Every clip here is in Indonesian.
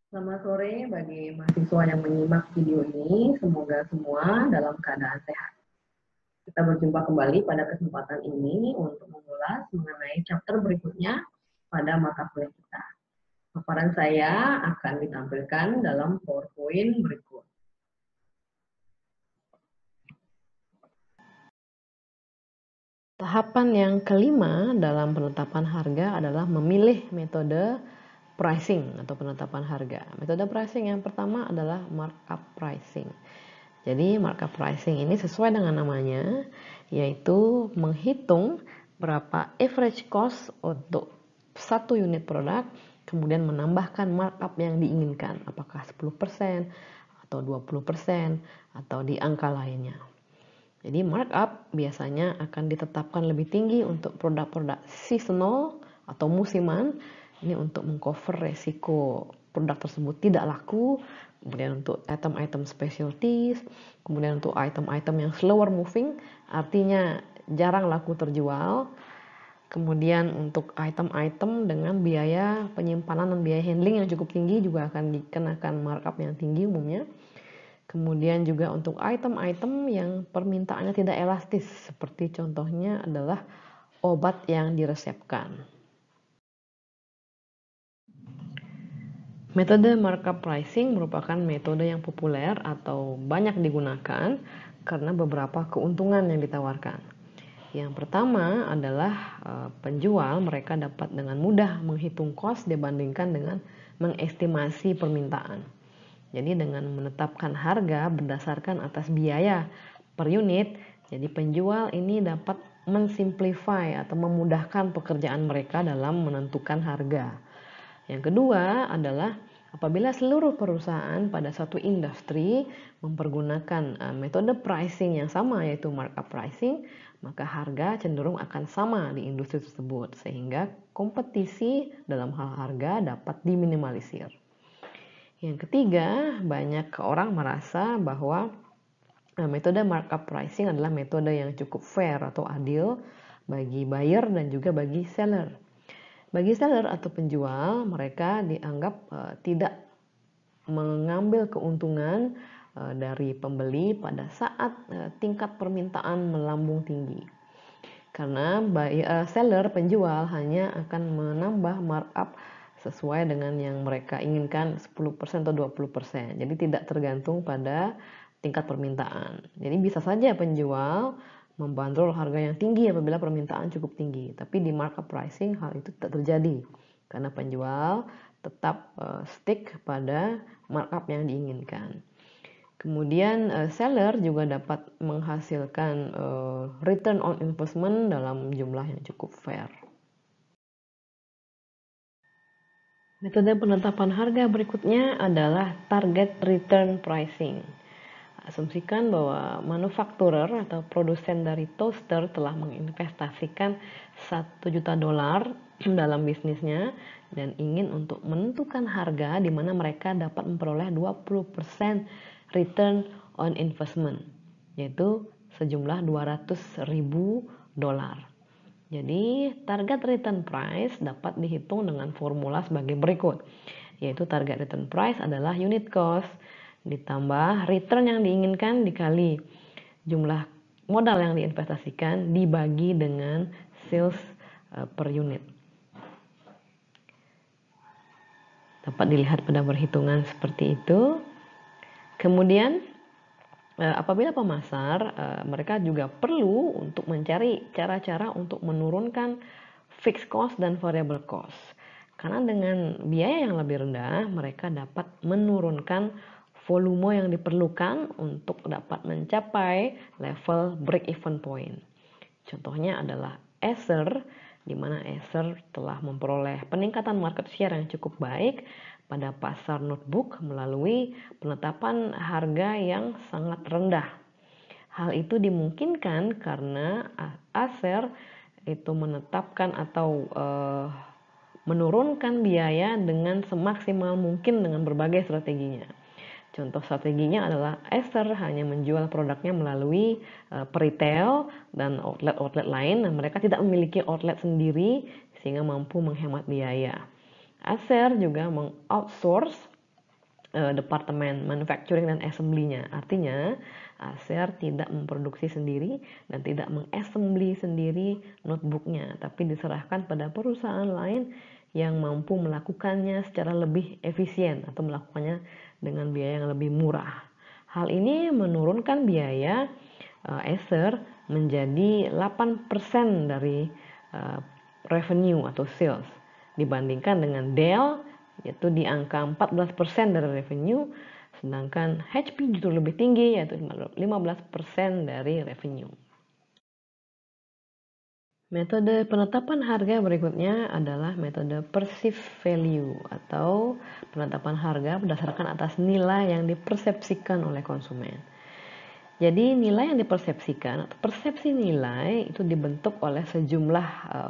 Selamat sore bagi mahasiswa yang menyimak video ini. Semoga semua dalam keadaan sehat. Kita berjumpa kembali pada kesempatan ini untuk mengulas mengenai chapter berikutnya pada mata kuliah kita. Paparan saya akan ditampilkan dalam PowerPoint berikut. Tahapan yang kelima dalam penetapan harga adalah memilih metode pricing atau penetapan harga. Metode pricing yang pertama adalah markup pricing. Jadi markup pricing ini sesuai dengan namanya, yaitu menghitung berapa average cost untuk satu unit produk, kemudian menambahkan markup yang diinginkan, apakah 10% atau 20% atau di angka lainnya. Jadi markup biasanya akan ditetapkan lebih tinggi untuk produk-produk seasonal atau musiman. Ini untuk mengcover resiko produk tersebut tidak laku. Kemudian untuk item-item specialties, kemudian untuk item-item yang slower moving, artinya jarang laku terjual. Kemudian untuk item-item dengan biaya penyimpanan dan biaya handling yang cukup tinggi juga akan dikenakan markup yang tinggi umumnya. Kemudian juga untuk item-item yang permintaannya tidak elastis, seperti contohnya adalah obat yang diresepkan. Metode markup pricing merupakan metode yang populer atau banyak digunakan karena beberapa keuntungan yang ditawarkan. Yang pertama adalah penjual mereka dapat dengan mudah menghitung cost dibandingkan dengan mengestimasi permintaan. Jadi dengan menetapkan harga berdasarkan atas biaya per unit, jadi penjual ini dapat mensimplify atau memudahkan pekerjaan mereka dalam menentukan harga. Yang kedua adalah apabila seluruh perusahaan pada satu industri mempergunakan metode pricing yang sama yaitu markup pricing, maka harga cenderung akan sama di industri tersebut sehingga kompetisi dalam hal harga dapat diminimalisir. Yang ketiga, banyak orang merasa bahwa metode markup pricing adalah metode yang cukup fair atau adil bagi buyer dan juga bagi seller. Bagi seller atau penjual, mereka dianggap tidak mengambil keuntungan dari pembeli pada saat tingkat permintaan melambung tinggi. Karena seller penjual hanya akan menambah markup sesuai dengan yang mereka inginkan 10% atau 20%. Jadi tidak tergantung pada tingkat permintaan. Jadi bisa saja penjual membandrol harga yang tinggi apabila permintaan cukup tinggi. Tapi di markup pricing hal itu tidak terjadi. Karena penjual tetap stick pada markup yang diinginkan. Kemudian seller juga dapat menghasilkan return on investment dalam jumlah yang cukup fair. Metode penetapan harga berikutnya adalah target return pricing. Asumsikan bahwa manufakturer atau produsen dari toaster telah menginvestasikan $1 juta dalam bisnisnya dan ingin untuk menentukan harga di mana mereka dapat memperoleh 20% return on investment, yaitu sejumlah $200.000. Jadi, target return price dapat dihitung dengan formula sebagai berikut, yaitu target return price adalah unit cost ditambah return yang diinginkan dikali jumlah modal yang diinvestasikan dibagi dengan sales per unit. Dapat dilihat pada perhitungan seperti itu. Kemudian apabila pemasar, mereka juga perlu untuk mencari cara-cara untuk menurunkan fixed cost dan variable cost. Karena dengan biaya yang lebih rendah, mereka dapat menurunkan volume yang diperlukan untuk dapat mencapai level break-even point. Contohnya adalah Acer, di mana Acer telah memperoleh peningkatan market share yang cukup baik pada pasar notebook melalui penetapan harga yang sangat rendah. Hal itu dimungkinkan karena Acer itu menetapkan atau menurunkan biaya dengan semaksimal mungkin dengan berbagai strateginya. Contoh strateginya adalah Acer hanya menjual produknya melalui retail dan outlet-outlet lain dan mereka tidak memiliki outlet sendiri sehingga mampu menghemat biaya. Acer juga mengoutsource departemen manufacturing dan assembly-nya. Artinya, Acer tidak memproduksi sendiri dan tidak mengassembly sendiri notebooknya, tapi diserahkan pada perusahaan lain yang mampu melakukannya secara lebih efisien atau melakukannya dengan biaya yang lebih murah. Hal ini menurunkan biaya Acer menjadi 8% dari revenue atau sales dibandingkan dengan Dell yaitu di angka 14% dari revenue, sedangkan HP justru lebih tinggi yaitu 15% dari revenue. Metode penetapan harga berikutnya adalah metode perceived value atau penetapan harga berdasarkan atas nilai yang dipersepsikan oleh konsumen. Jadi nilai yang dipersepsikan atau persepsi nilai itu dibentuk oleh sejumlah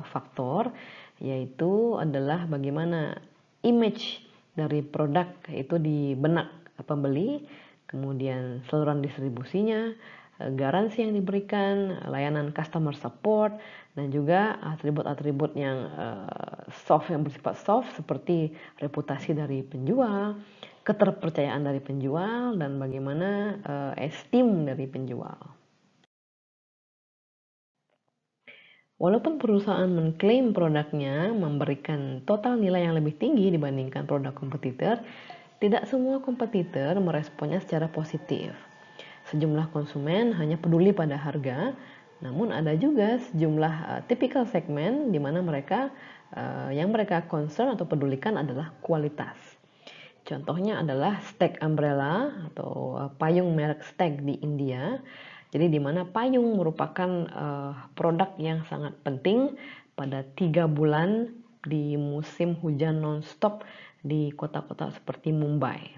faktor, yaitu adalah bagaimana image dari produk itu di benak pembeli, kemudian saluran distribusinya, garansi yang diberikan, layanan customer support, dan juga atribut-atribut yang soft, yang bersifat soft seperti reputasi dari penjual, keterpercayaan dari penjual, dan bagaimana esteem dari penjual. Walaupun perusahaan mengklaim produknya memberikan total nilai yang lebih tinggi dibandingkan produk kompetitor, tidak semua kompetitor meresponnya secara positif. Sejumlah konsumen hanya peduli pada harga, namun ada juga sejumlah typical segmen di mana yang mereka concern atau pedulikan adalah kualitas. Contohnya adalah Stag Umbrella atau payung merek Stag di India. Jadi di mana payung merupakan produk yang sangat penting pada 3 bulan di musim hujan non-stop di kota-kota seperti Mumbai.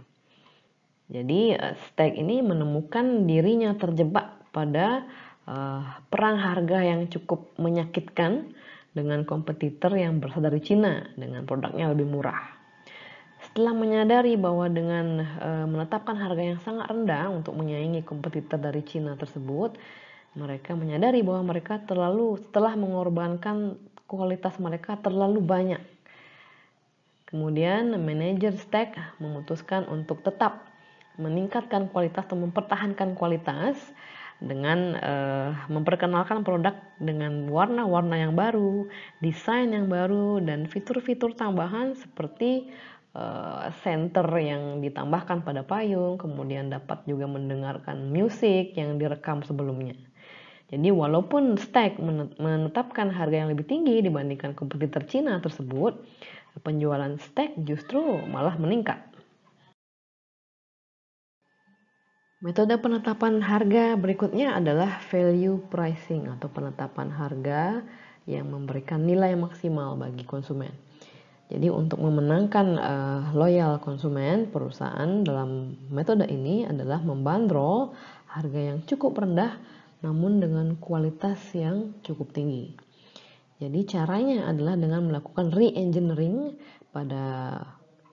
Jadi Stag ini menemukan dirinya terjebak pada perang harga yang cukup menyakitkan dengan kompetitor yang berasal dari Cina dengan produknya lebih murah. Setelah menyadari bahwa dengan menetapkan harga yang sangat rendah untuk menyaingi kompetitor dari Cina tersebut, mereka menyadari bahwa mereka telah mengorbankan kualitas mereka terlalu banyak. Kemudian manajer Stag memutuskan untuk tetap meningkatkan kualitas atau mempertahankan kualitas dengan memperkenalkan produk dengan warna-warna yang baru, desain yang baru, dan fitur-fitur tambahan seperti center yang ditambahkan pada payung, kemudian dapat juga mendengarkan musik yang direkam sebelumnya. Jadi walaupun Stag menetapkan harga yang lebih tinggi dibandingkan kompetitor Cina tersebut, penjualan Stag justru malah meningkat. Metode penetapan harga berikutnya adalah value pricing atau penetapan harga yang memberikan nilai maksimal bagi konsumen. Jadi untuk memenangkan loyal konsumen, perusahaan dalam metode ini adalah membandrol harga yang cukup rendah namun dengan kualitas yang cukup tinggi. Jadi caranya adalah dengan melakukan re-engineering pada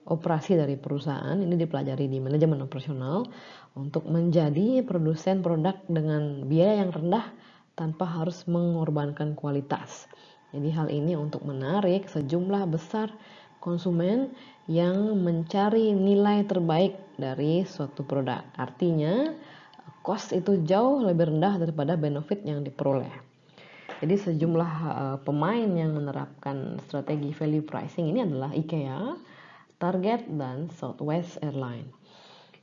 operasi dari perusahaan, ini dipelajari di manajemen operasional, untuk menjadi produsen produk dengan biaya yang rendah tanpa harus mengorbankan kualitas. Jadi hal ini untuk menarik sejumlah besar konsumen yang mencari nilai terbaik dari suatu produk. Artinya, cost itu jauh lebih rendah daripada benefit yang diperoleh. Jadi sejumlah pemain yang menerapkan strategi value pricing ini adalah IKEA, Target, dan Southwest Airlines.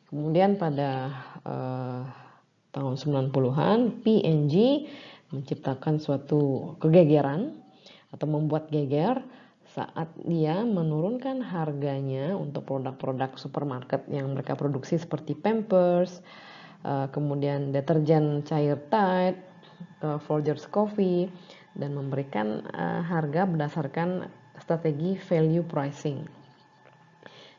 Kemudian pada tahun 90-an, P&G menciptakan suatu kegegeran atau membuat geger saat dia menurunkan harganya untuk produk-produk supermarket yang mereka produksi seperti Pampers, kemudian deterjen cair Tide, Folgers Coffee, dan memberikan harga berdasarkan strategi value pricing.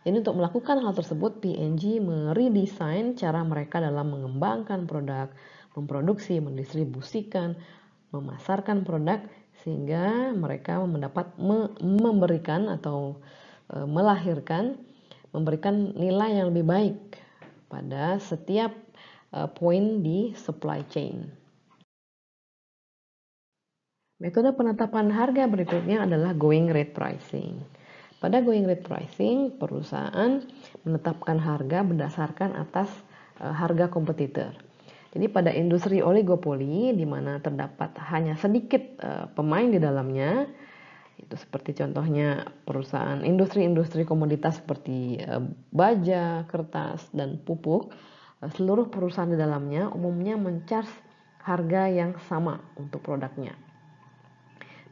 Jadi untuk melakukan hal tersebut, P&G meredesain cara mereka dalam mengembangkan produk, memproduksi, mendistribusikan, memasarkan produk, sehingga mereka memberikan atau memberikan nilai yang lebih baik pada setiap poin di supply chain. Metode penetapan harga berikutnya adalah going rate pricing. Pada going rate pricing, perusahaan menetapkan harga berdasarkan atas harga kompetitor. Jadi pada industri oligopoli di mana terdapat hanya sedikit pemain di dalamnya, itu seperti contohnya perusahaan industri-industri komoditas seperti baja, kertas, dan pupuk, seluruh perusahaan di dalamnya umumnya men-charge harga yang sama untuk produknya.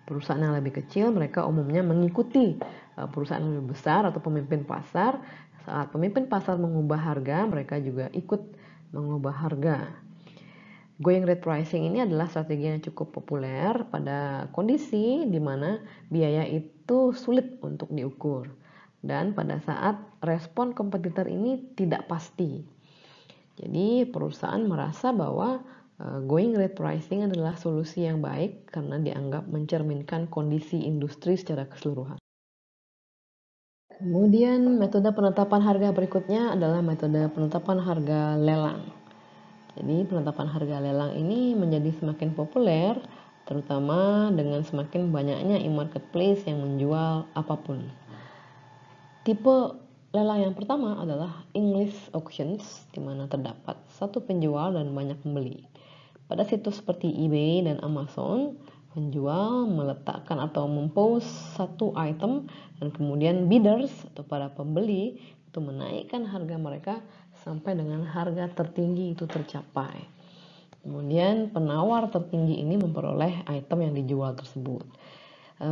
Perusahaan yang lebih kecil mereka umumnya mengikuti perusahaan yang lebih besar atau pemimpin pasar. Saat pemimpin pasar mengubah harga, mereka juga ikut mengubah harga. Going rate pricing ini adalah strategi yang cukup populer pada kondisi di mana biaya itu sulit untuk diukur dan pada saat respon kompetitor ini tidak pasti. Jadi perusahaan merasa bahwa going rate pricing adalah solusi yang baik karena dianggap mencerminkan kondisi industri secara keseluruhan. Kemudian metode penetapan harga berikutnya adalah metode penetapan harga lelang. Jadi penetapan harga lelang ini menjadi semakin populer, terutama dengan semakin banyaknya e-marketplace yang menjual apapun. Tipe lelang yang pertama adalah English auctions, di mana terdapat satu penjual dan banyak pembeli. Pada situs seperti eBay dan Amazon, penjual meletakkan atau mempost satu item dan kemudian bidders atau para pembeli itu menaikkan harga mereka sampai dengan harga tertinggi itu tercapai. Kemudian penawar tertinggi ini memperoleh item yang dijual tersebut.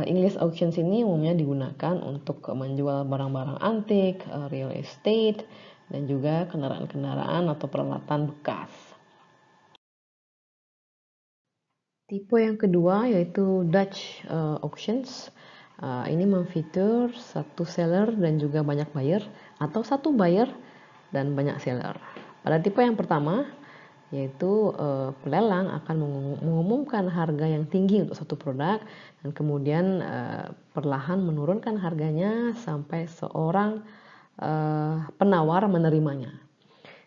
English auctions ini umumnya digunakan untuk menjual barang-barang antik, real estate, dan juga kendaraan-kendaraan atau peralatan bekas. Tipe yang kedua yaitu Dutch auctions. Ini memfitur satu seller dan juga banyak buyer atau satu buyer dan banyak seller. Pada tipe yang pertama yaitu pelelang akan mengumumkan harga yang tinggi untuk satu produk dan kemudian perlahan menurunkan harganya sampai seorang penawar menerimanya.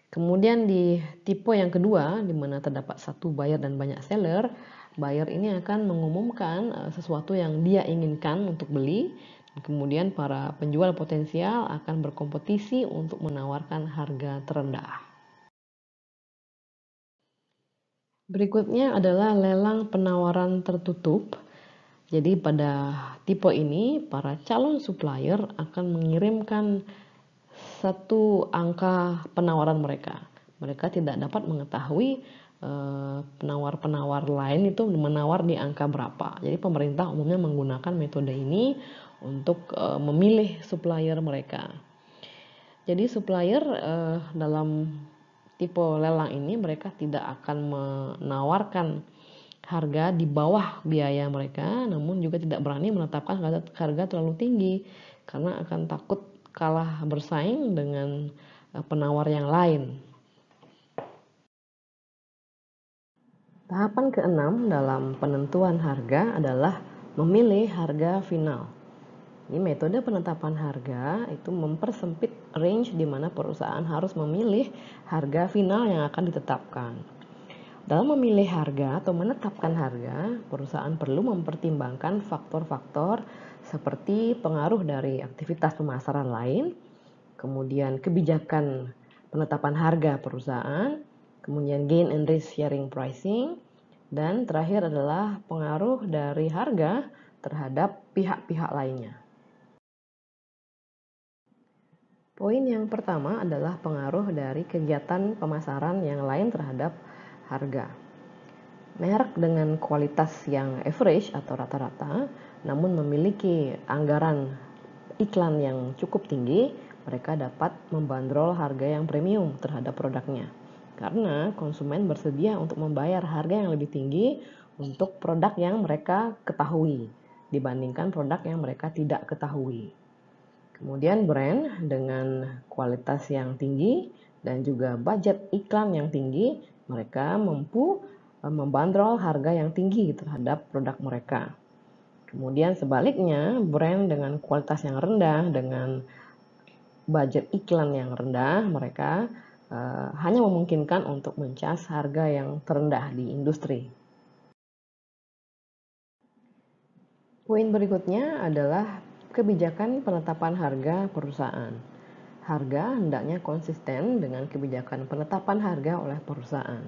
Kemudian di tipe yang kedua di mana terdapat satu buyer dan banyak seller, buyer ini akan mengumumkan sesuatu yang dia inginkan untuk beli. Kemudian para penjual potensial akan berkompetisi untuk menawarkan harga terendah. Berikutnya adalah lelang penawaran tertutup. Jadi pada tipe ini para calon supplier akan mengirimkan satu angka penawaran mereka. Mereka tidak dapat mengetahui penawar-penawar lain itu menawar di angka berapa. Jadi pemerintah umumnya menggunakan metode ini untuk memilih supplier mereka. Jadi supplier dalam tipe lelang ini mereka tidak akan menawarkan harga di bawah biaya mereka, namun juga tidak berani menetapkan harga terlalu tinggi karena akan takut kalah bersaing dengan penawar yang lain. Tahapan keenam dalam penentuan harga adalah memilih harga final. Ini metode penetapan harga itu mempersempit range di mana perusahaan harus memilih harga final yang akan ditetapkan. Dalam memilih harga atau menetapkan harga, perusahaan perlu mempertimbangkan faktor-faktor seperti pengaruh dari aktivitas pemasaran lain, kemudian kebijakan penetapan harga perusahaan, kemudian gain and risk sharing pricing, dan terakhir adalah pengaruh dari harga terhadap pihak-pihak lainnya. Poin yang pertama adalah pengaruh dari kegiatan pemasaran yang lain terhadap harga. Merek dengan kualitas yang average atau rata-rata, namun memiliki anggaran iklan yang cukup tinggi, mereka dapat membandrol harga yang premium terhadap produknya. Karena konsumen bersedia untuk membayar harga yang lebih tinggi untuk produk yang mereka ketahui dibandingkan produk yang mereka tidak ketahui. Kemudian brand dengan kualitas yang tinggi dan juga budget iklan yang tinggi, mereka mampu membandrol harga yang tinggi terhadap produk mereka. Kemudian sebaliknya, brand dengan kualitas yang rendah, dengan budget iklan yang rendah, mereka hanya memungkinkan untuk mencas harga yang terendah di industri. Poin berikutnya adalah kebijakan penetapan harga perusahaan. Harga hendaknya konsisten dengan kebijakan penetapan harga oleh perusahaan.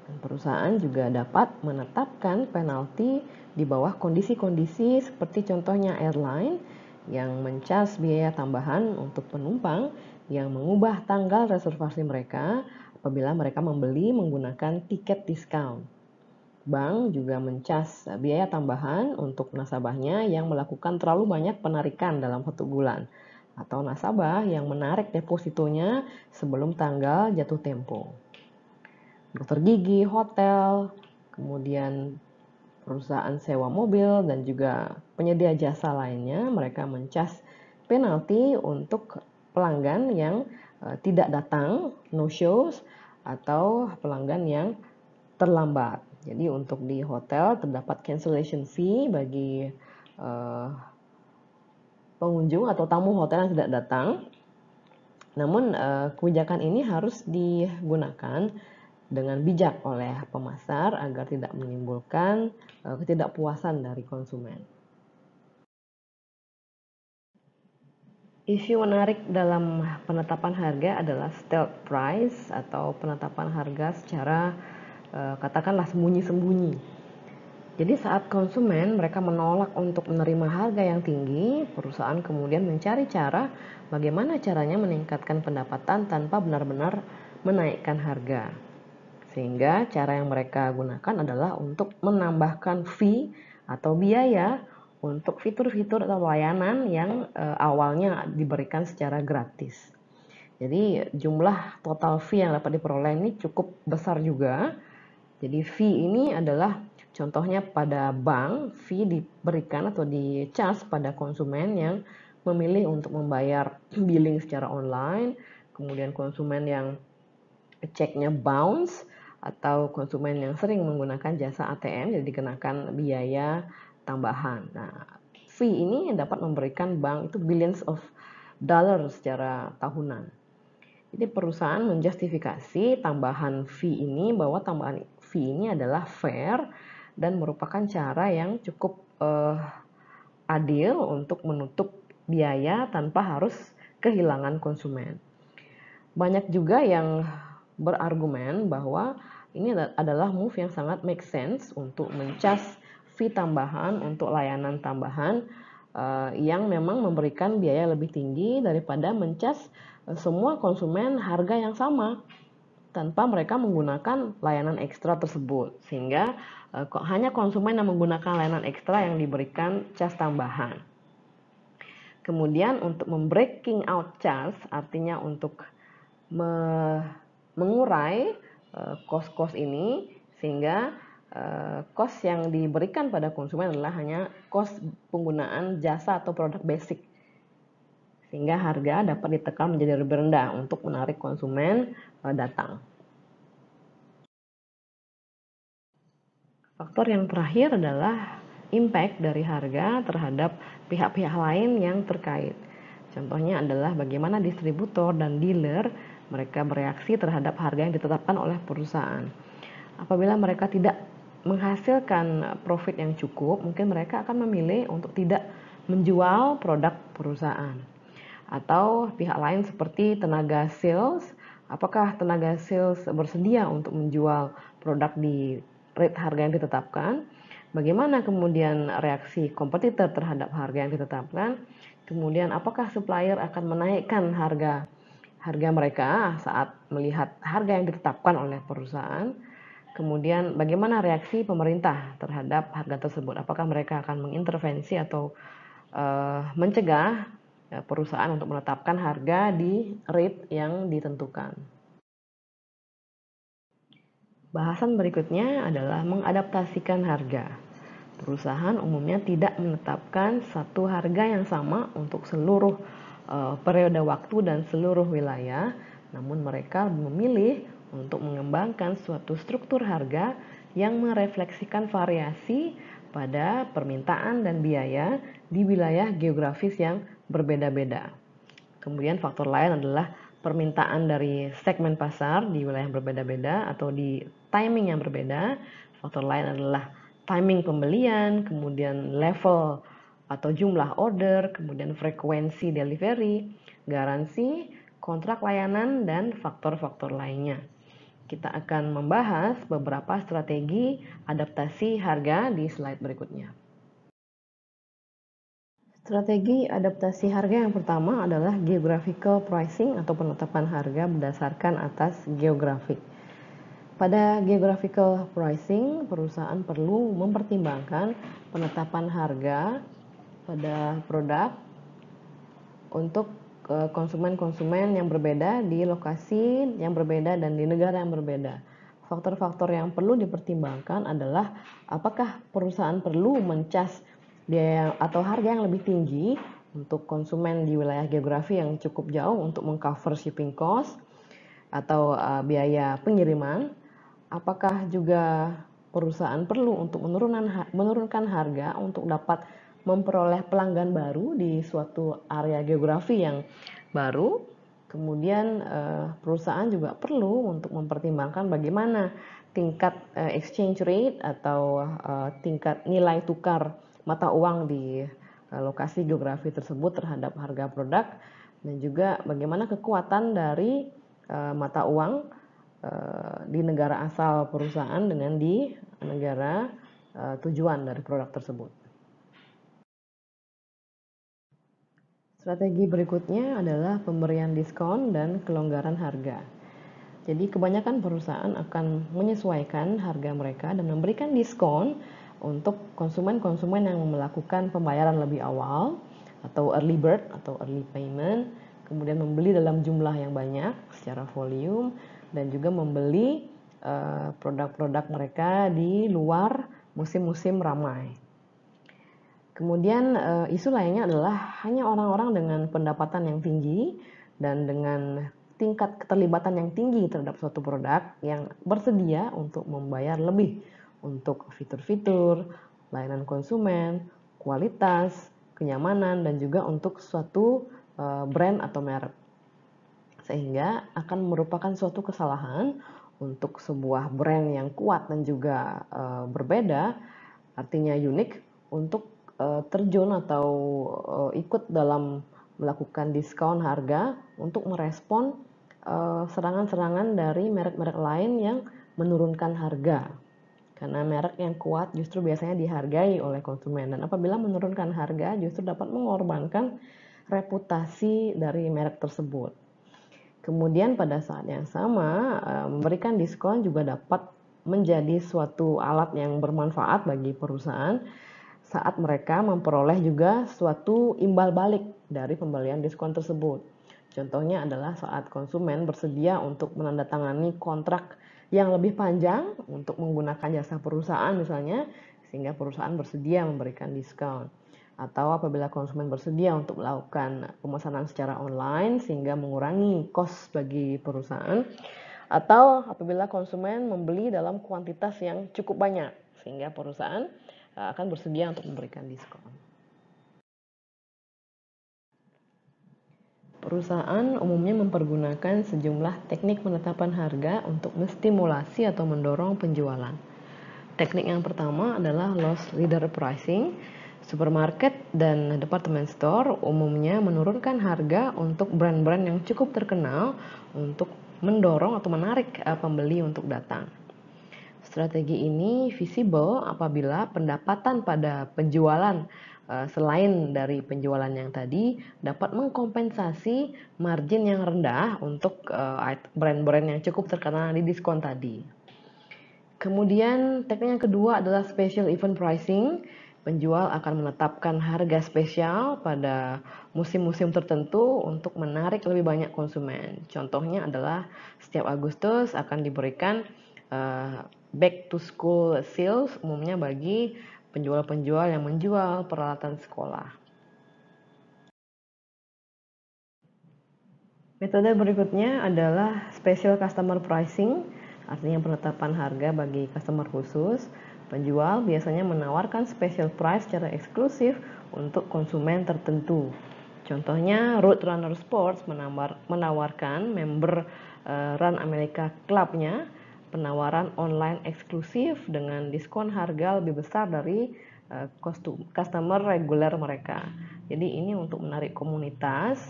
Dan perusahaan juga dapat menetapkan penalti di bawah kondisi-kondisi seperti contohnya airline yang mencas biaya tambahan untuk penumpang yang mengubah tanggal reservasi mereka apabila mereka membeli menggunakan tiket diskon. Bank juga mencas biaya tambahan untuk nasabahnya yang melakukan terlalu banyak penarikan dalam 1 bulan atau nasabah yang menarik depositonya sebelum tanggal jatuh tempo. Dokter gigi, hotel, kemudian perusahaan sewa mobil dan juga penyedia jasa lainnya, mereka mencas penalti untuk pelanggan yang tidak datang, no shows, atau pelanggan yang terlambat. Jadi untuk di hotel terdapat cancellation fee bagi pengunjung atau tamu hotel yang tidak datang. Namun kebijakan ini harus digunakan dengan bijak oleh pemasar agar tidak menimbulkan ketidakpuasan dari konsumen. Isu menarik dalam penetapan harga adalah stealth price atau penetapan harga secara katakanlah sembunyi-sembunyi. Jadi saat konsumen mereka menolak untuk menerima harga yang tinggi, perusahaan kemudian mencari cara bagaimana caranya meningkatkan pendapatan tanpa benar-benar menaikkan harga. Sehingga cara yang mereka gunakan adalah untuk menambahkan fee atau biaya untuk fitur-fitur atau layanan yang awalnya diberikan secara gratis. Jadi jumlah total fee yang dapat diperoleh ini cukup besar juga. Jadi fee ini adalah contohnya pada bank, fee diberikan atau di-charge pada konsumen yang memilih untuk membayar billing secara online, kemudian konsumen yang ceknya bounce, atau konsumen yang sering menggunakan jasa ATM jadi dikenakan biaya tambahan. Nah, fee ini dapat memberikan bank itu billions of dollars secara tahunan. Jadi perusahaan menjustifikasi tambahan fee ini bahwa tambahan fee ini adalah fair dan merupakan cara yang cukup adil untuk menutup biaya tanpa harus kehilangan konsumen. Banyak juga yang berargumen bahwa ini adalah move yang sangat make sense untuk mencas fee tambahan untuk layanan tambahan yang memang memberikan biaya lebih tinggi daripada mencas semua konsumen harga yang sama tanpa mereka menggunakan layanan ekstra tersebut, sehingga hanya konsumen yang menggunakan layanan ekstra yang diberikan cas tambahan. Kemudian untuk membreaking out charge, artinya untuk mengurai cost-cost ini sehingga cost yang diberikan pada konsumen adalah hanya cost penggunaan jasa atau produk basic, sehingga harga dapat ditekan menjadi lebih rendah untuk menarik konsumen datang. Faktor yang terakhir adalah impact dari harga terhadap pihak-pihak lain yang terkait. Contohnya adalah bagaimana distributor dan dealer mereka bereaksi terhadap harga yang ditetapkan oleh perusahaan. Apabila mereka tidak menghasilkan profit yang cukup, mungkin mereka akan memilih untuk tidak menjual produk perusahaan. Atau pihak lain seperti tenaga sales, apakah tenaga sales bersedia untuk menjual produk di rate harga yang ditetapkan? Bagaimana kemudian reaksi kompetitor terhadap harga yang ditetapkan? Kemudian apakah supplier akan menaikkan harga mereka saat melihat harga yang ditetapkan oleh perusahaan? Kemudian bagaimana reaksi pemerintah terhadap harga tersebut? Apakah mereka akan mengintervensi atau mencegah perusahaan untuk menetapkan harga di rate yang ditentukan? Bahasan berikutnya adalah mengadaptasikan harga. Perusahaan umumnya tidak menetapkan satu harga yang sama untuk seluruh periode waktu dan seluruh wilayah, namun mereka memilih untuk mengembangkan suatu struktur harga yang merefleksikan variasi pada permintaan dan biaya di wilayah geografis yang berbeda-beda. Kemudian faktor lain adalah permintaan dari segmen pasar di wilayah yang berbeda-beda atau di timing yang berbeda. Faktor lain adalah timing pembelian, kemudian level atau jumlah order, kemudian frekuensi delivery, garansi, kontrak layanan, dan faktor-faktor lainnya. Kita akan membahas beberapa strategi adaptasi harga di slide berikutnya. Strategi adaptasi harga yang pertama adalah geographical pricing atau penetapan harga berdasarkan atas geografik. Pada geographical pricing, perusahaan perlu mempertimbangkan penetapan harga pada produk untuk konsumen-konsumen yang berbeda di lokasi yang berbeda dan di negara yang berbeda. Faktor-faktor yang perlu dipertimbangkan adalah apakah perusahaan perlu mencas biaya atau harga yang lebih tinggi untuk konsumen di wilayah geografi yang cukup jauh untuk mengcover shipping cost atau biaya pengiriman. Apakah juga perusahaan perlu untuk menurunkan harga untuk dapat memperoleh pelanggan baru di suatu area geografi yang baru. Kemudian perusahaan juga perlu untuk mempertimbangkan bagaimana tingkat exchange rate atau tingkat nilai tukar mata uang di lokasi geografi tersebut terhadap harga produk, dan juga bagaimana kekuatan dari mata uang di negara asal perusahaan dengan di negara tujuan dari produk tersebut. Strategi berikutnya adalah pemberian diskon dan kelonggaran harga. Jadi kebanyakan perusahaan akan menyesuaikan harga mereka dan memberikan diskon untuk konsumen-konsumen yang melakukan pembayaran lebih awal atau early bird atau early payment, kemudian membeli dalam jumlah yang banyak secara volume, dan juga membeli produk-produk mereka di luar musim-musim ramai. Kemudian isu lainnya adalah hanya orang-orang dengan pendapatan yang tinggi dan dengan tingkat keterlibatan yang tinggi terhadap suatu produk yang bersedia untuk membayar lebih untuk fitur-fitur, layanan konsumen, kualitas, kenyamanan, dan juga untuk suatu brand atau merek. Sehingga akan merupakan suatu kesalahan untuk sebuah brand yang kuat dan juga berbeda, artinya unik, untuk terjun atau ikut dalam melakukan diskon harga untuk merespon serangan-serangan dari merek-merek lain yang menurunkan harga. Karena merek yang kuat justru biasanya dihargai oleh konsumen, dan apabila menurunkan harga justru dapat mengorbankan reputasi dari merek tersebut. Kemudian pada saat yang sama, memberikan diskon juga dapat menjadi suatu alat yang bermanfaat bagi perusahaan saat mereka memperoleh juga suatu imbal balik dari pembelian diskon tersebut. Contohnya adalah saat konsumen bersedia untuk menandatangani kontrak yang lebih panjang untuk menggunakan jasa perusahaan misalnya, sehingga perusahaan bersedia memberikan diskon. Atau apabila konsumen bersedia untuk melakukan pemesanan secara online sehingga mengurangi cost bagi perusahaan. Atau apabila konsumen membeli dalam kuantitas yang cukup banyak sehingga perusahaan akan bersedia untuk memberikan diskon. Perusahaan umumnya mempergunakan sejumlah teknik penetapan harga untuk menstimulasi atau mendorong penjualan. Teknik yang pertama adalah loss leader pricing. Supermarket dan department store umumnya menurunkan harga untuk brand-brand yang cukup terkenal untuk mendorong atau menarik pembeli untuk datang. Strategi ini visible apabila pendapatan pada penjualan selain dari penjualan yang tadi dapat mengkompensasi margin yang rendah untuk brand-brand yang cukup terkenal di diskon tadi. Kemudian teknik yang kedua adalah special event pricing. Penjual akan menetapkan harga spesial pada musim-musim tertentu untuk menarik lebih banyak konsumen. Contohnya adalah setiap Agustus akan diberikan back to school sales umumnya bagi penjual-penjual yang menjual peralatan sekolah. Metode berikutnya adalah special customer pricing, artinya penetapan harga bagi customer khusus. Penjual biasanya menawarkan special price secara eksklusif untuk konsumen tertentu. Contohnya Roadrunner Sports menawarkan member Run America Club-nya penawaran online eksklusif dengan diskon harga lebih besar dari customer reguler mereka. Jadi ini untuk menarik komunitas.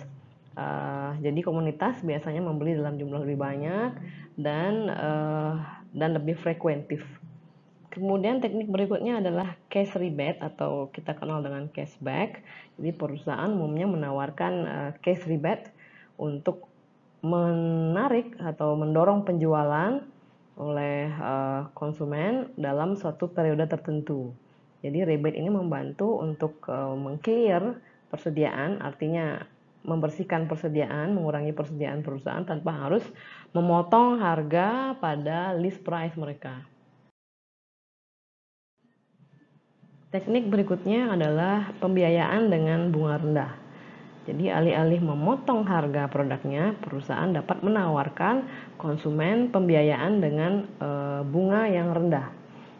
Jadi komunitas biasanya membeli dalam jumlah lebih banyak dan lebih frekuentif. Kemudian teknik berikutnya adalah cash rebate atau kita kenal dengan cashback. Jadi perusahaan umumnya menawarkan cash rebate untuk menarik atau mendorong penjualan oleh konsumen dalam suatu periode tertentu. Jadi rebate ini membantu untuk meng-clear persediaan, artinya membersihkan persediaan, mengurangi persediaan perusahaan tanpa harus memotong harga pada list price mereka. Teknik berikutnya adalah pembiayaan dengan bunga rendah. Jadi alih-alih memotong harga produknya, perusahaan dapat menawarkan konsumen pembiayaan dengan bunga yang rendah.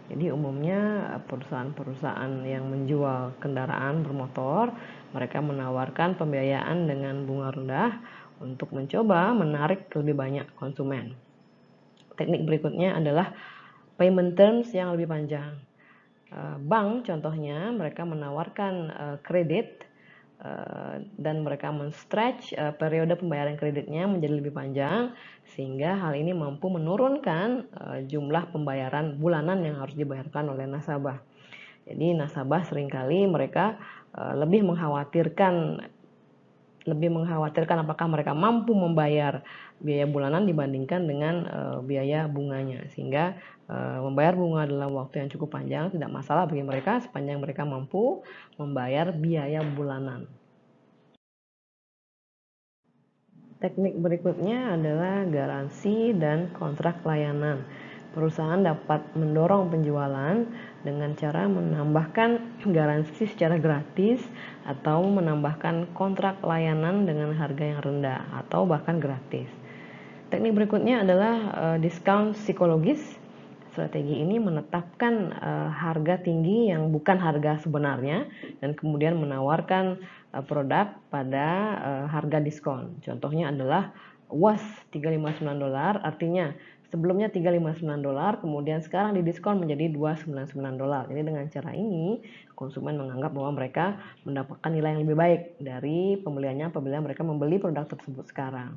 Jadi umumnya perusahaan-perusahaan yang menjual kendaraan bermotor, mereka menawarkan pembiayaan dengan bunga rendah untuk mencoba menarik lebih banyak konsumen. Teknik berikutnya adalah payment terms yang lebih panjang. Bank contohnya mereka menawarkan kredit dan mereka men-stretch periode pembayaran kreditnya menjadi lebih panjang sehingga hal ini mampu menurunkan jumlah pembayaran bulanan yang harus dibayarkan oleh nasabah. Jadi nasabah seringkali mereka lebih mengkhawatirkan apakah mereka mampu membayar biaya bulanan dibandingkan dengan biaya bunganya, sehingga membayar bunga dalam waktu yang cukup panjang tidak masalah bagi mereka sepanjang mereka mampu membayar biaya bulanan. Teknik berikutnya adalah garansi dan kontrak layanan. Perusahaan dapat mendorong penjualan dengan cara menambahkan garansi secara gratis atau menambahkan kontrak layanan dengan harga yang rendah atau bahkan gratis. Teknik berikutnya adalah diskon psikologis. Strategi ini menetapkan harga tinggi yang bukan harga sebenarnya dan kemudian menawarkan produk pada harga diskon. Contohnya adalah was $359, artinya sebelumnya $359, kemudian sekarang didiskon menjadi $299. Jadi dengan cara ini konsumen menganggap bahwa mereka mendapatkan nilai yang lebih baik dari pembeliannya apabila mereka membeli produk tersebut sekarang.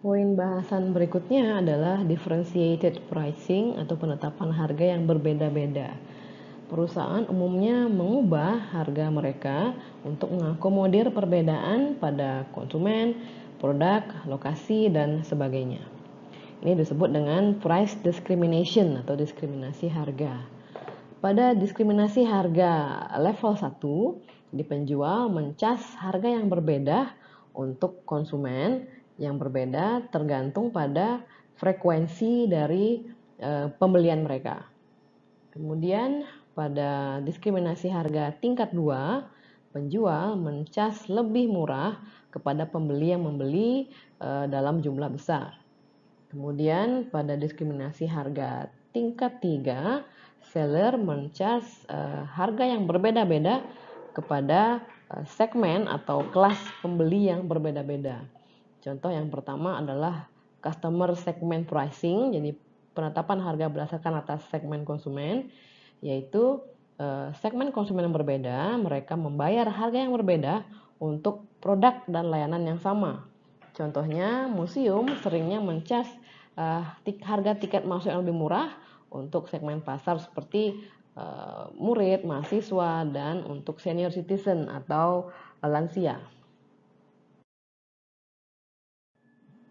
Poin bahasan berikutnya adalah differentiated pricing atau penetapan harga yang berbeda-beda. Perusahaan umumnya mengubah harga mereka untuk mengakomodir perbedaan pada konsumen, produk, lokasi, dan sebagainya. Ini disebut dengan price discrimination atau diskriminasi harga. Pada diskriminasi harga level 1, di penjual mencas harga yang berbeda untuk konsumen yang berbeda tergantung pada frekuensi dari pembelian mereka. Kemudian pada diskriminasi harga tingkat 2, penjual mencas lebih murah kepada pembeli yang membeli dalam jumlah besar. Kemudian pada diskriminasi harga tingkat 3, seller mencas harga yang berbeda-beda kepada segmen atau kelas pembeli yang berbeda-beda. Contoh yang pertama adalah customer segment pricing, jadi penetapan harga berdasarkan atas segmen konsumen, yaitu segmen konsumen yang berbeda, mereka membayar harga yang berbeda untuk produk dan layanan yang sama. Contohnya, museum seringnya mencas harga tiket masuk yang lebih murah untuk segmen pasar seperti murid, mahasiswa, dan untuk senior citizen atau lansia.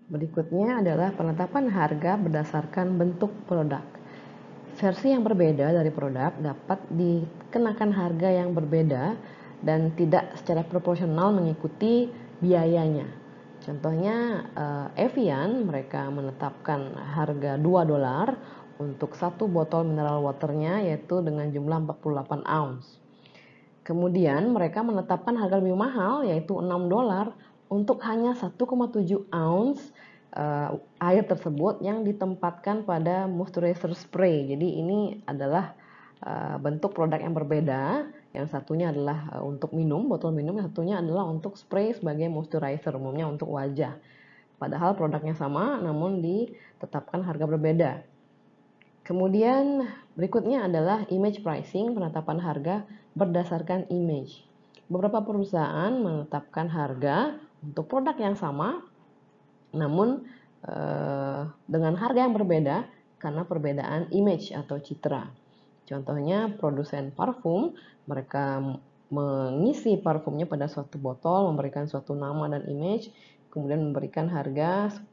Berikutnya adalah penetapan harga berdasarkan bentuk produk. Versi yang berbeda dari produk dapat dikenakan harga yang berbeda dan tidak secara proporsional mengikuti biayanya. Contohnya Evian, mereka menetapkan harga $2 untuk satu botol mineral waternya, yaitu dengan jumlah 48 ounce. Kemudian mereka menetapkan harga lebih mahal, yaitu $6 untuk hanya 1,7 ounce air tersebut yang ditempatkan pada moisturizer spray. Jadi ini adalah bentuk produk yang berbeda. Yang satunya adalah untuk minum, botol minum, yang satunya adalah untuk spray sebagai moisturizer, umumnya untuk wajah. Padahal produknya sama, namun ditetapkan harga berbeda. Kemudian berikutnya adalah image pricing, penetapan harga berdasarkan image. Beberapa perusahaan menetapkan harga untuk produk yang sama, namun dengan harga yang berbeda karena perbedaan image atau citra. Contohnya produsen parfum, mereka mengisi parfumnya pada suatu botol, memberikan suatu nama dan image, kemudian memberikan harga $10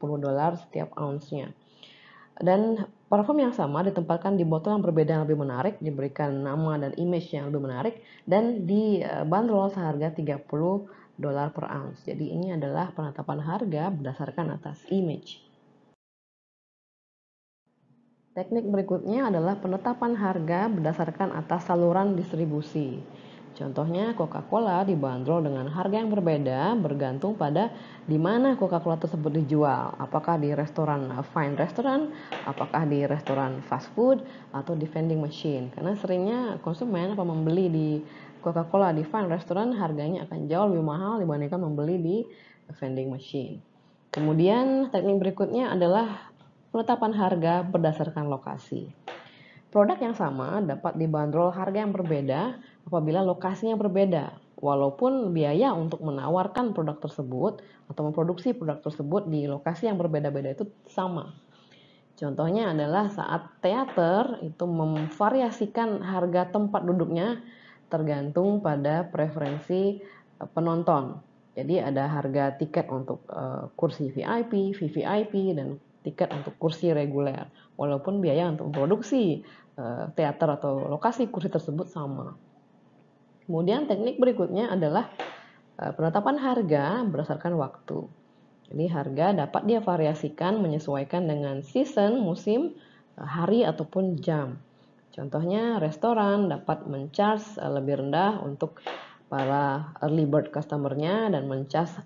setiap ounce-nya. Dan parfum yang sama ditempatkan di botol yang berbeda yang lebih menarik, diberikan nama dan image yang lebih menarik, dan dibanderol seharga $30 per ounce. Jadi ini adalah penetapan harga berdasarkan atas image. Teknik berikutnya adalah penetapan harga berdasarkan atas saluran distribusi. Contohnya Coca-Cola dibanderol dengan harga yang berbeda bergantung pada di mana Coca-Cola tersebut dijual. Apakah di restoran fine restaurant, apakah di restoran fast food, atau di vending machine. Karena seringnya konsumen apa membeli di Coca-Cola di fine restaurant harganya akan jauh lebih mahal dibandingkan membeli di vending machine. Kemudian teknik berikutnya adalah penetapan harga berdasarkan lokasi. Produk yang sama dapat dibanderol harga yang berbeda apabila lokasinya berbeda, walaupun biaya untuk menawarkan produk tersebut atau memproduksi produk tersebut di lokasi yang berbeda-beda itu sama. Contohnya adalah saat teater itu memvariasikan harga tempat duduknya tergantung pada preferensi penonton. Jadi ada harga tiket untuk kursi VIP, VVIP, dan tiket untuk kursi reguler. Walaupun biaya untuk memproduksi teater atau lokasi kursi tersebut sama. Kemudian teknik berikutnya adalah penetapan harga berdasarkan waktu. Jadi harga dapat dia variasikan menyesuaikan dengan season, musim, hari ataupun jam. Contohnya restoran dapat mencharge lebih rendah untuk para early bird customer-nya dan mencharge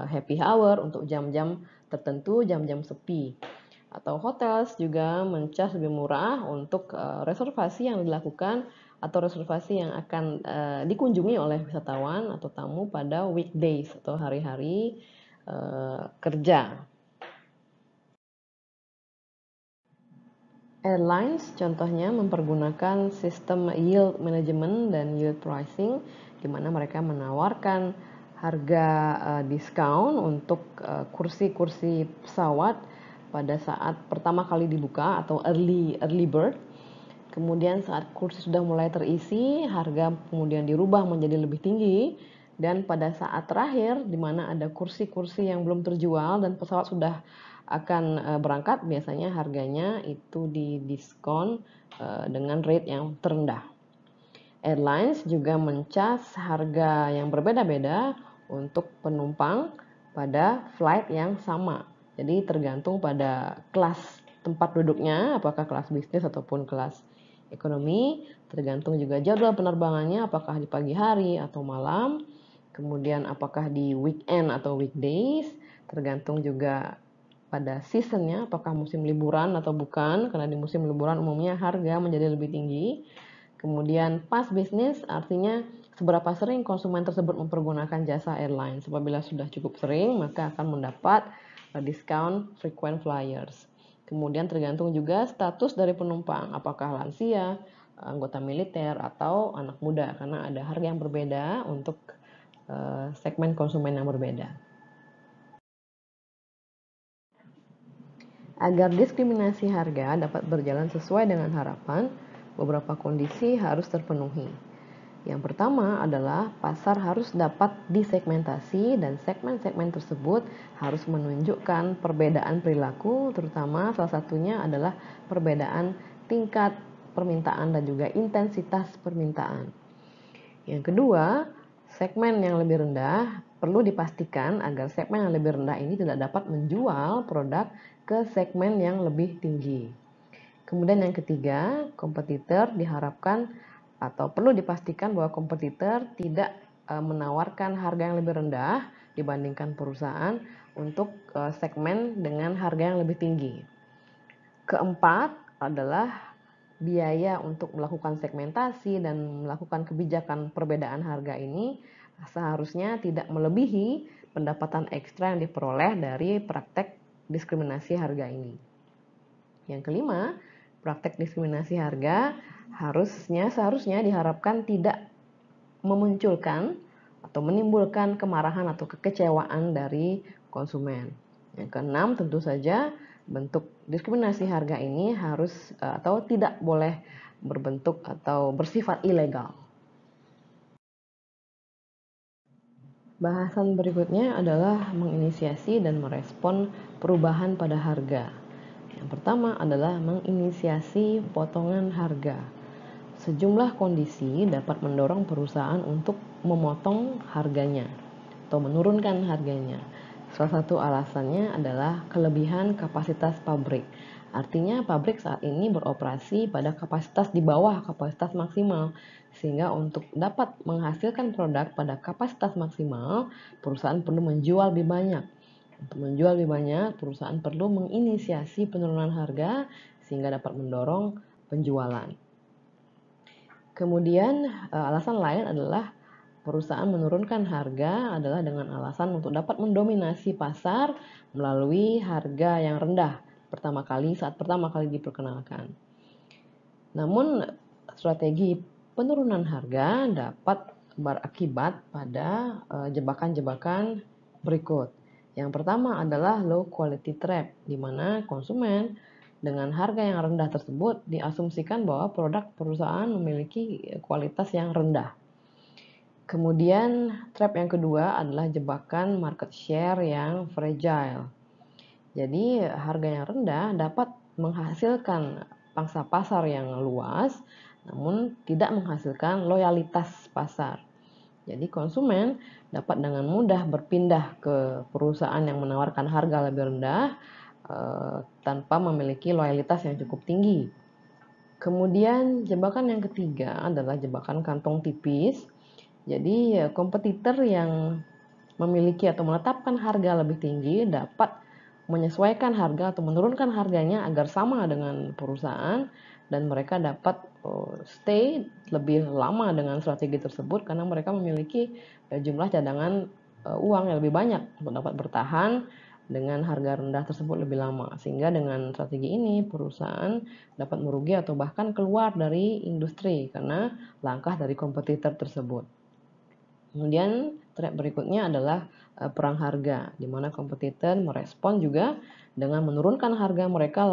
happy hour untuk jam-jam tertentu, jam-jam sepi. Atau hotels juga mencharge lebih murah untuk reservasi yang dilakukan atau reservasi yang akan dikunjungi oleh wisatawan atau tamu pada weekdays atau hari-hari kerja. Airlines contohnya mempergunakan sistem yield management dan yield pricing di mana mereka menawarkan harga diskon untuk kursi-kursi pesawat pada saat pertama kali dibuka atau early bird. Kemudian saat kursi sudah mulai terisi, harga kemudian dirubah menjadi lebih tinggi, dan pada saat terakhir di mana ada kursi-kursi yang belum terjual dan pesawat sudah akan berangkat, biasanya harganya itu didiskon dengan rate yang terendah. Airlines juga mencas harga yang berbeda-beda untuk penumpang pada flight yang sama. Jadi tergantung pada kelas tempat duduknya, apakah kelas bisnis ataupun kelas ekonomi, tergantung juga jadwal penerbangannya, apakah di pagi hari atau malam, kemudian apakah di weekend atau weekdays, tergantung juga pada seasonnya, apakah musim liburan atau bukan, karena di musim liburan umumnya harga menjadi lebih tinggi. Kemudian pas bisnis artinya seberapa sering konsumen tersebut mempergunakan jasa airline. Apabila sudah cukup sering, maka akan mendapat diskon frequent flyers. Kemudian tergantung juga status dari penumpang, apakah lansia, anggota militer, atau anak muda, karena ada harga yang berbeda untuk segmen konsumen yang berbeda. Agar diskriminasi harga dapat berjalan sesuai dengan harapan, beberapa kondisi harus terpenuhi. Yang pertama adalah pasar harus dapat disegmentasi dan segmen-segmen tersebut harus menunjukkan perbedaan perilaku, terutama salah satunya adalah perbedaan tingkat permintaan dan juga intensitas permintaan. Yang kedua, segmen yang lebih rendah perlu dipastikan agar segmen yang lebih rendah ini tidak dapat menjual produk ke segmen yang lebih tinggi. Kemudian yang ketiga, kompetitor diharapkan atau perlu dipastikan bahwa kompetitor tidak menawarkan harga yang lebih rendah dibandingkan perusahaan untuk segmen dengan harga yang lebih tinggi. Keempat adalah biaya untuk melakukan segmentasi dan melakukan kebijakan perbedaan harga ini seharusnya tidak melebihi pendapatan ekstra yang diperoleh dari praktek diskriminasi harga ini. Yang kelima, Praktek diskriminasi harga seharusnya diharapkan tidak memunculkan atau menimbulkan kemarahan atau kekecewaan dari konsumen. Yang keenam, tentu saja bentuk diskriminasi harga ini harus atau tidak boleh berbentuk atau bersifat ilegal. Bahasan berikutnya adalah menginisiasi dan merespon perubahan pada harga. Yang pertama adalah menginisiasi potongan harga. Sejumlah kondisi dapat mendorong perusahaan untuk memotong harganya atau menurunkan harganya. Salah satu alasannya adalah kelebihan kapasitas pabrik. Artinya pabrik saat ini beroperasi pada kapasitas di bawah kapasitas maksimal, sehingga untuk dapat menghasilkan produk pada kapasitas maksimal, perusahaan perlu menjual lebih banyak. Untuk menjual lebih banyak, perusahaan perlu menginisiasi penurunan harga sehingga dapat mendorong penjualan. Kemudian alasan lain adalah perusahaan menurunkan harga adalah dengan alasan untuk dapat mendominasi pasar melalui harga yang rendah saat pertama kali diperkenalkan. Namun strategi penurunan harga dapat berakibat pada jebakan-jebakan berikut. Yang pertama adalah low quality trap, di mana konsumen dengan harga yang rendah tersebut diasumsikan bahwa produk perusahaan memiliki kualitas yang rendah. Kemudian trap yang kedua adalah jebakan market share yang fragile. Jadi harga yang rendah dapat menghasilkan pangsa pasar yang luas, namun tidak menghasilkan loyalitas pasar. Jadi konsumen dapat dengan mudah berpindah ke perusahaan yang menawarkan harga lebih rendah tanpa memiliki loyalitas yang cukup tinggi. Kemudian jebakan yang ketiga adalah jebakan kantong tipis. Jadi kompetitor yang memiliki atau menetapkan harga lebih tinggi dapat menyesuaikan harga atau menurunkan harganya agar sama dengan perusahaan, dan mereka dapat stay lebih lama dengan strategi tersebut karena mereka memiliki jumlah cadangan uang yang lebih banyak untuk dapat bertahan dengan harga rendah tersebut lebih lama, sehingga dengan strategi ini perusahaan dapat merugi atau bahkan keluar dari industri karena langkah dari kompetitor tersebut. Kemudian trap berikutnya adalah perang harga, di mana kompetitor merespon juga dengan menurunkan harga mereka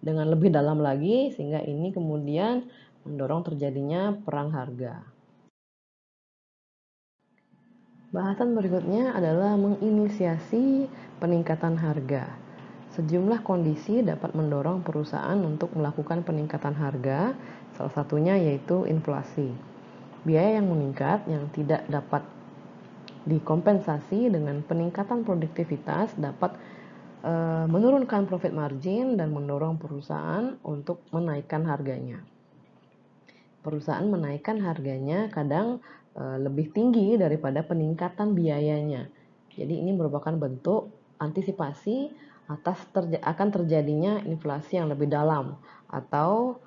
dengan lebih dalam lagi, sehingga ini kemudian mendorong terjadinya perang harga. Bahasan berikutnya adalah menginisiasi peningkatan harga. Sejumlah kondisi dapat mendorong perusahaan untuk melakukan peningkatan harga, salah satunya yaitu inflasi. Biaya yang meningkat yang tidak dapat dikompensasi dengan peningkatan produktivitas dapat menurunkan profit margin dan mendorong perusahaan untuk menaikkan harganya. Perusahaan menaikkan harganya kadang lebih tinggi daripada peningkatan biayanya. Jadi ini merupakan bentuk antisipasi akan terjadinya inflasi yang lebih dalam atau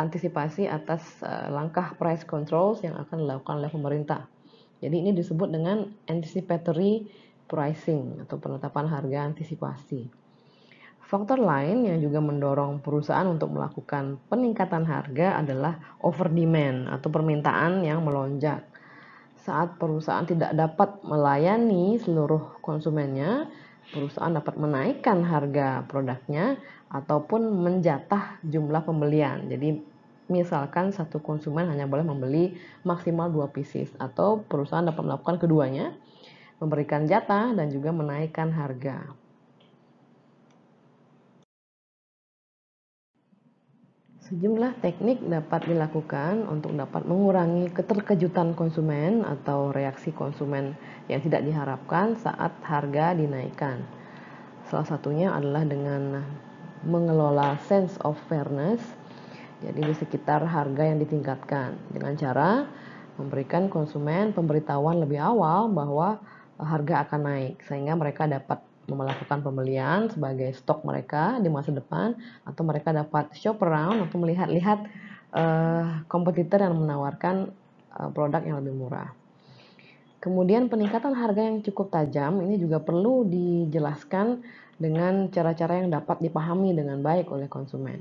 antisipasi atas langkah price controls yang akan dilakukan oleh pemerintah. Jadi ini disebut dengan anticipatory pricing atau penetapan harga antisipasi. Faktor lain yang juga mendorong perusahaan untuk melakukan peningkatan harga adalah over demand atau permintaan yang melonjak. Saat perusahaan tidak dapat melayani seluruh konsumennya, perusahaan dapat menaikkan harga produknya ataupun menjatah jumlah pembelian. Jadi misalkan satu konsumen hanya boleh membeli maksimal 2 pieces, atau perusahaan dapat melakukan keduanya, memberikan jatah dan juga menaikkan harga. Sejumlah teknik dapat dilakukan untuk dapat mengurangi keterkejutan konsumen atau reaksi konsumen yang tidak diharapkan saat harga dinaikkan. Salah satunya adalah dengan mengelola sense of fairness, jadi di sekitar harga yang ditingkatkan, dengan cara memberikan konsumen pemberitahuan lebih awal bahwa harga akan naik, sehingga mereka dapat melakukan pembelian sebagai stok mereka di masa depan, atau mereka dapat shop around atau melihat-lihat kompetitor yang menawarkan produk yang lebih murah. Kemudian peningkatan harga yang cukup tajam ini juga perlu dijelaskan dengan cara-cara yang dapat dipahami dengan baik oleh konsumen.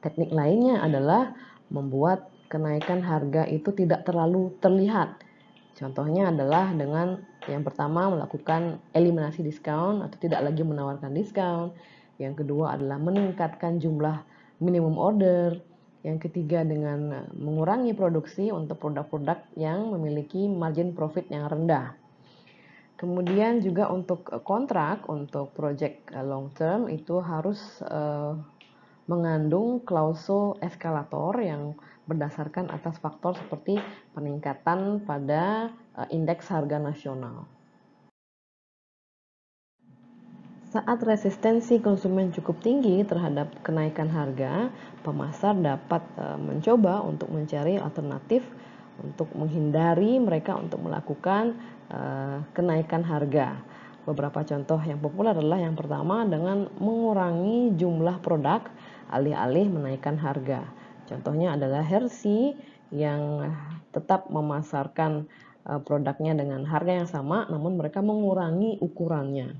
Teknik lainnya adalah membuat kenaikan harga itu tidak terlalu terlihat. Contohnya adalah dengan yang pertama melakukan eliminasi diskon atau tidak lagi menawarkan diskon. Yang kedua adalah meningkatkan jumlah minimum order. Yang ketiga dengan mengurangi produksi untuk produk-produk yang memiliki margin profit yang rendah. Kemudian juga untuk kontrak, untuk project long term itu harus mengandung klausul eskalator yang berdasarkan atas faktor seperti peningkatan pada indeks harga nasional. Saat resistensi konsumen cukup tinggi terhadap kenaikan harga, pemasar dapat mencoba untuk mencari alternatif untuk menghindari mereka untuk melakukan kenaikan harga. Beberapa contoh yang populer adalah yang pertama dengan mengurangi jumlah produk alih-alih menaikkan harga. Contohnya adalah Hershey yang tetap memasarkan produknya dengan harga yang sama, namun mereka mengurangi ukurannya.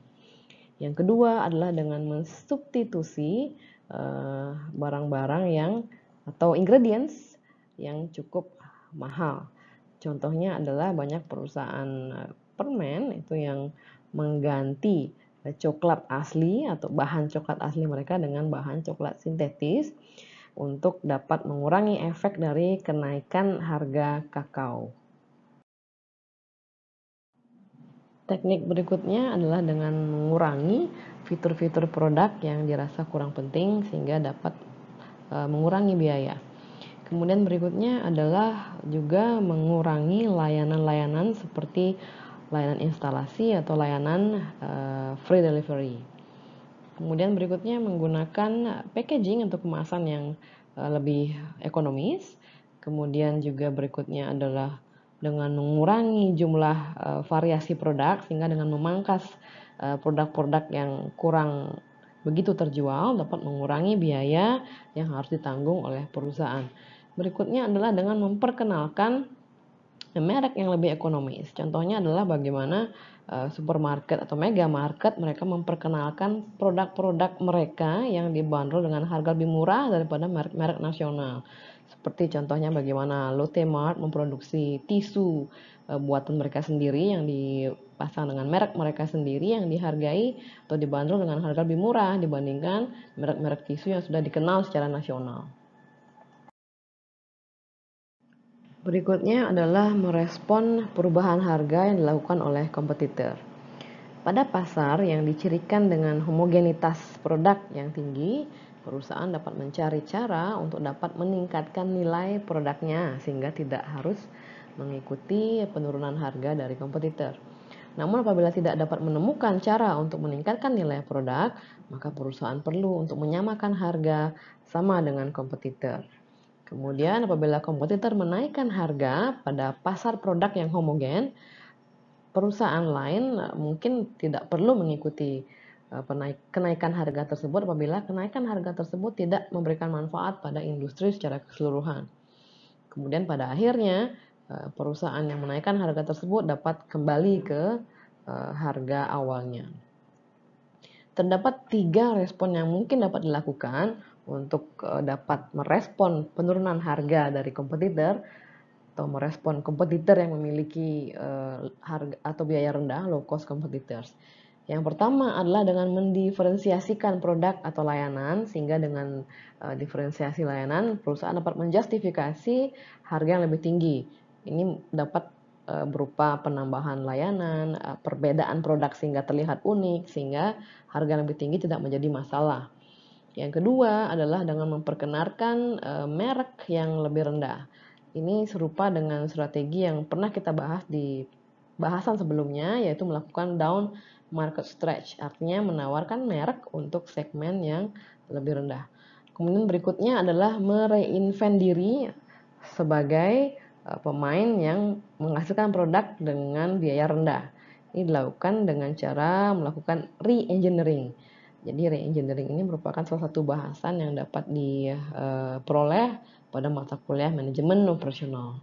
Yang kedua adalah dengan mensubstitusi barang-barang yang atau ingredients yang cukup mahal. Contohnya adalah banyak perusahaan permen itu yang mengganti coklat asli atau bahan coklat asli mereka dengan bahan coklat sintetis untuk dapat mengurangi efek dari kenaikan harga kakao. Teknik berikutnya adalah dengan mengurangi fitur-fitur produk yang dirasa kurang penting sehingga dapat mengurangi biaya. Kemudian berikutnya adalah juga mengurangi layanan-layanan seperti layanan instalasi atau layanan free delivery. Kemudian berikutnya menggunakan packaging atau kemasan yang lebih ekonomis. Kemudian juga berikutnya adalah dengan mengurangi jumlah variasi produk sehingga dengan memangkas produk-produk yang kurang begitu terjual dapat mengurangi biaya yang harus ditanggung oleh perusahaan. Berikutnya adalah dengan memperkenalkan merek yang lebih ekonomis. Contohnya adalah bagaimana supermarket atau mega market mereka memperkenalkan produk-produk mereka yang dibanderol dengan harga lebih murah daripada merek-merek nasional. Seperti contohnya bagaimana Lotte Mart memproduksi tisu buatan mereka sendiri yang dipasang dengan merek mereka sendiri yang dihargai atau dibanderol dengan harga lebih murah dibandingkan merek-merek tisu yang sudah dikenal secara nasional. Berikutnya adalah merespon perubahan harga yang dilakukan oleh kompetitor. Pada pasar yang dicirikan dengan homogenitas produk yang tinggi, perusahaan dapat mencari cara untuk dapat meningkatkan nilai produknya sehingga tidak harus mengikuti penurunan harga dari kompetitor. Namun apabila tidak dapat menemukan cara untuk meningkatkan nilai produk, maka perusahaan perlu untuk menyamakan harga sama dengan kompetitor. Kemudian apabila kompetitor menaikkan harga pada pasar produk yang homogen, perusahaan lain mungkin tidak perlu mengikuti kenaikan harga tersebut apabila kenaikan harga tersebut tidak memberikan manfaat pada industri secara keseluruhan. Kemudian pada akhirnya perusahaan yang menaikkan harga tersebut dapat kembali ke harga awalnya. Terdapat 3 respon yang mungkin dapat dilakukan untuk dapat merespon penurunan harga dari kompetitor atau merespon kompetitor yang memiliki harga atau biaya rendah, low cost competitors. Yang pertama adalah dengan mendiferensiasikan produk atau layanan sehingga dengan diferensiasi layanan perusahaan dapat menjustifikasi harga yang lebih tinggi. Ini dapat berupa penambahan layanan, perbedaan produk sehingga terlihat unik sehingga harga yang lebih tinggi tidak menjadi masalah. Yang kedua adalah dengan memperkenalkan merek yang lebih rendah. Ini serupa dengan strategi yang pernah kita bahas di bahasan sebelumnya, yaitu melakukan down market stretch, artinya menawarkan merek untuk segmen yang lebih rendah. Kemudian berikutnya adalah mereinvent diri sebagai pemain yang menghasilkan produk dengan biaya rendah. Ini dilakukan dengan cara melakukan re-engineering. Jadi re-engineering ini merupakan salah satu bahasan yang dapat diperoleh pada mata kuliah manajemen operasional.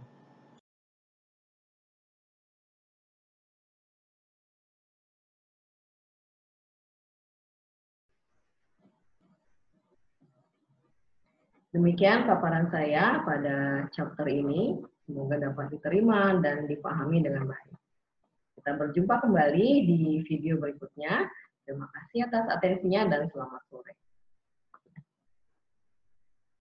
Demikian paparan saya pada chapter ini. Semoga dapat diterima dan dipahami dengan baik. Kita berjumpa kembali di video berikutnya. Terima kasih atas atensinya dan selamat